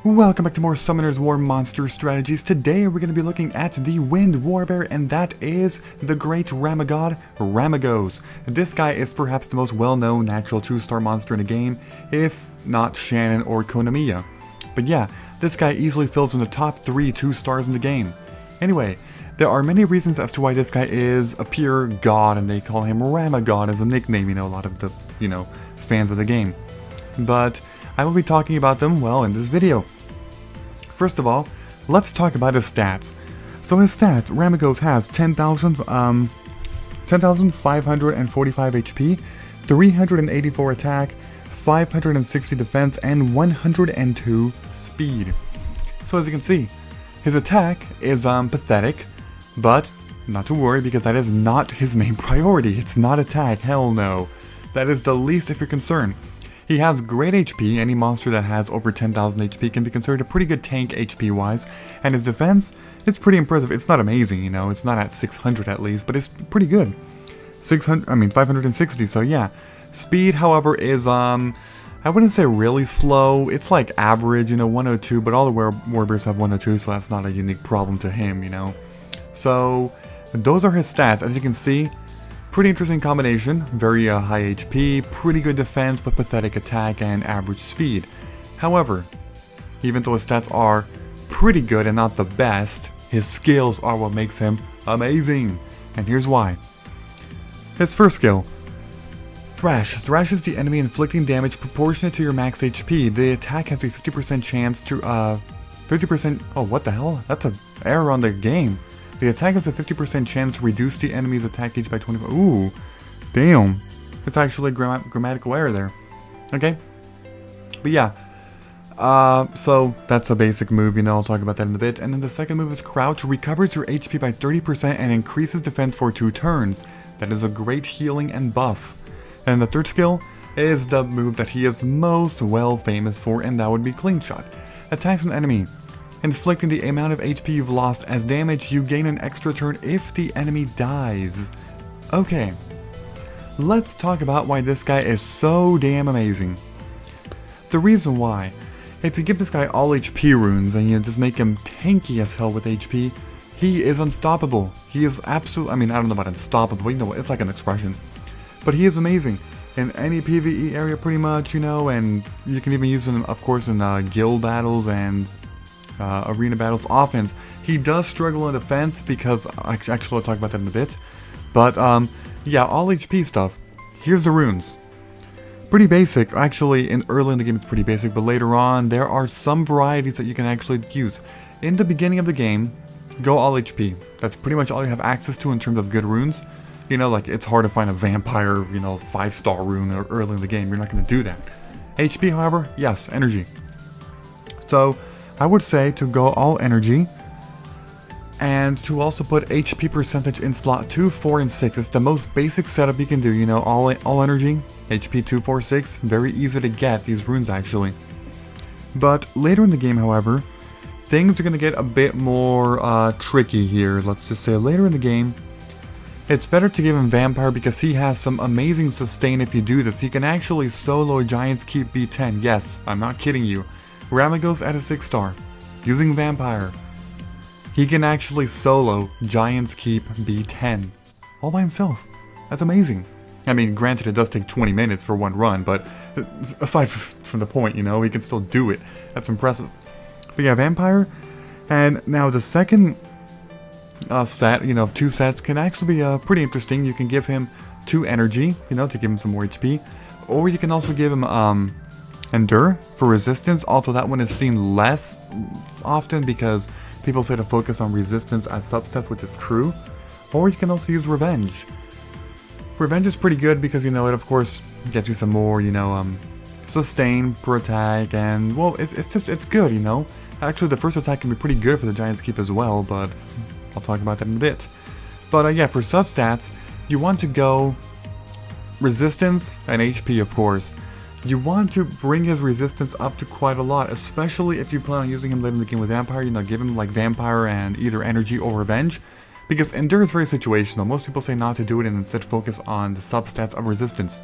Welcome back to more Summoners War Monster Strategies. Today we're going to be looking at the Wind Warbear, and that is the great Ramagod, Ramagos. This guy is perhaps the most well-known natural 2-star monster in the game, if not Shannon or Konamiya. But yeah, this guy easily fills in the top 3 2-stars in the game. Anyway, there are many reasons as to why this guy is a pure god, and they call him Ramagod as a nickname, a lot of the, fans of the game. But I will be talking about them, well, in this video. First of all, let's talk about his stats. So his stats, Ramagos has 10,545 HP, 384 attack, 560 defense, and 102 speed. So as you can see, his attack is pathetic, but not to worry because that is not his main priority. It's not attack, hell no. That is the least of your concern. He has great HP. Any monster that has over 10,000 HP can be considered a pretty good tank HP wise, and his defense, it's pretty impressive. It's not amazing, it's not at 600 at least, but it's pretty good. 560, so yeah. Speed, however, is I wouldn't say really slow. It's like average, 102, but all the Warbears have 102, so that's not a unique problem to him, So those are his stats. As you can see, pretty interesting combination, very high HP, pretty good defense, but pathetic attack and average speed. However, even though his stats are pretty good and not the best, his skills are what makes him amazing. And here's why. His first skill, Thrash. Thrash is the enemy inflicting damage proportionate to your max HP. The attack has a 50% chance to, 50%, oh what the hell, that's an error on the game. The attack has a 50% chance to reduce the enemy's attack gauge by 25. Ooh, damn. It's actually a grammatical error there. Okay. But yeah. So that's a basic move, I'll talk about that in a bit. And then the second move is Crouch. Recovers your HP by 30% and increases defense for 2 turns. That is a great healing and buff. And the third skill is the move that he is most well famous for, and that would be Clean Shot. Attacks an enemy, inflicting the amount of HP you've lost as damage. You gain an extra turn if the enemy dies. Okay, let's talk about why this guy is so damn amazing. The reason why, if you give this guy all HP runes and just make him tanky as hell with HP, he is unstoppable. He is absolutely, I don't know about unstoppable, it's like an expression. But he is amazing in any PvE area pretty much, and you can even use him, of course, in guild battles and arena battles. Offense, he does struggle in defense because, actually I'll talk about that in a bit. But yeah, all HP stuff. Here's the runes. Pretty basic, actually. Early in the game it's pretty basic, but later on there are some varieties that you can actually use. In the beginning of the game, go all HP. That's pretty much all you have access to in terms of good runes. Like it's hard to find a vampire, 5-star rune early in the game. You're not going to do that. HP, however, yes, energy. So I would say to go all energy, and to also put HP percentage in slot 2, 4, and 6. It's the most basic setup you can do, all energy, HP 2, 4, 6, very easy to get these runes actually. But later in the game, however, things are going to get a bit more tricky here. Let's just say later in the game, it's better to give him Vampire because he has some amazing sustain if you do this. He can actually solo Giant's Keep B10. Yes, I'm not kidding you. Ramagos at a 6-star, using Vampire, he can actually solo Giant's Keep B10 all by himself. That's amazing. Granted it does take 20 minutes for one run, but aside from the point, he can still do it. That's impressive. But yeah, Vampire, and now the second set, 2 sets can actually be pretty interesting. You can give him 2 energy, to give him some more HP, or you can also give him Endure for resistance. Also, that one is seen less often because people say to focus on resistance as substats, which is true. Or you can also use Revenge. Revenge is pretty good because, it of course gets you some more, sustain per attack, and, well, it's good, Actually, the first attack can be pretty good for the Giant's Keep as well, but I'll talk about that in a bit. But, yeah, for substats, you want to go resistance and HP, of course. You want to bring his resistance up to quite a lot, especially if you plan on using him later in the game with Vampire. Give him like Vampire and either Energy or Revenge. Because Endure is very situational. Most people say not to do it and instead focus on the substats of resistance.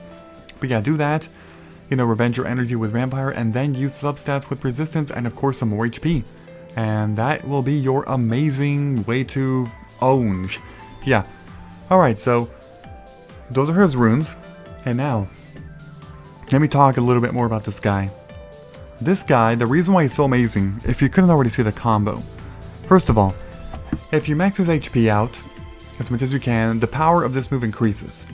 But yeah, do that. revenge your energy with Vampire, and then use substats with Resistance, and of course some more HP. And that will be your amazing way to own. Yeah. Alright, so those are his runes. And now, let me talk a little bit more about this guy. This guy, the reason why he's so amazing, if you couldn't already see the combo. First of all, if you max his HP out as much as you can, the power of this move increases.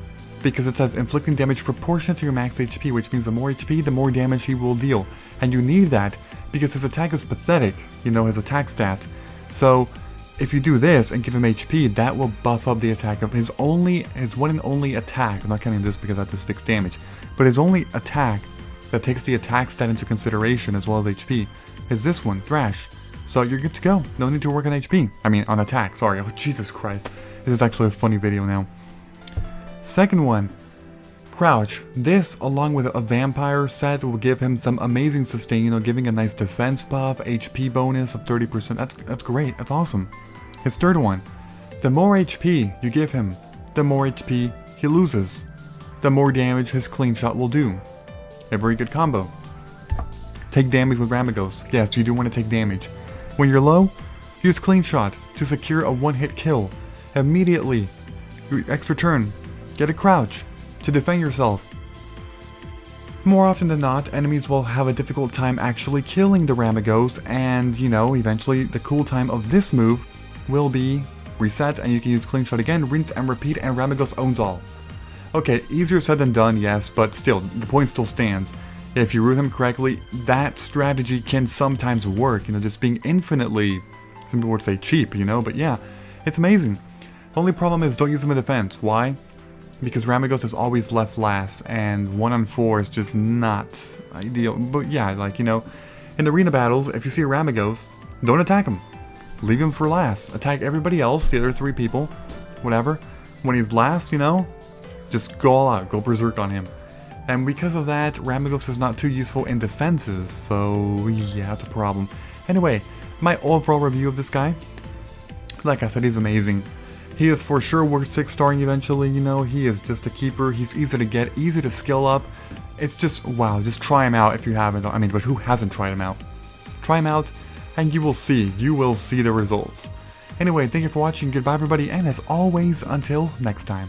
Because it says inflicting damage proportionate to your max HP, which means the more HP, the more damage he will deal. And you need that because his attack is pathetic, his attack stat. So if you do this and give him HP, that will buff up the attack of his one and only attack. I'm not counting this because that does fixed damage. But his only attack that takes the attack stat into consideration as well as HP is this one, Thrash. So you're good to go. No need to work on HP. I mean, on attack, sorry. Oh, Jesus Christ. This is actually a funny video now. Second one, Crouch. This, along with a Vampire set, will give him some amazing sustain, giving a nice defense buff, HP bonus of 30%. That's great. That's awesome. His third one, the more HP you give him, the more HP he loses. The more damage his clean shot will do. A very good combo. Take damage with Ramagos. Yes, you do want to take damage. When you're low, use clean shot to secure a one-hit kill. Immediately, extra turn, get a crouch to defend yourself. More often than not, enemies will have a difficult time actually killing the Ramagos, and eventually the cooltime of this move will be reset, and you can use clean shot again, rinse and repeat, and Ramagos owns all. Okay, easier said than done, yes, but still, the point still stands. If you root him correctly, that strategy can sometimes work, just being infinitely, some people would say cheap, but yeah, it's amazing. The only problem is don't use him in defense. Why? Because Ramagos is always left last, and 1-on-4 is just not ideal. But yeah, in arena battles, if you see a Ramagos, don't attack him. Leave him for last. Attack everybody else, the other 3 people, whatever. When he's last, just go all out, go berserk on him. And because of that, Ramagos is not too useful in defenses, so yeah, that's a problem. Anyway, my overall review of this guy, like I said, he's amazing. He is for sure worth 6-starring eventually, he is just a keeper, he's easy to get, easy to skill up. It's just, wow, just try him out if you haven't, but who hasn't tried him out? Try him out, and you will see the results. Anyway, thank you for watching, goodbye everybody, and as always, until next time.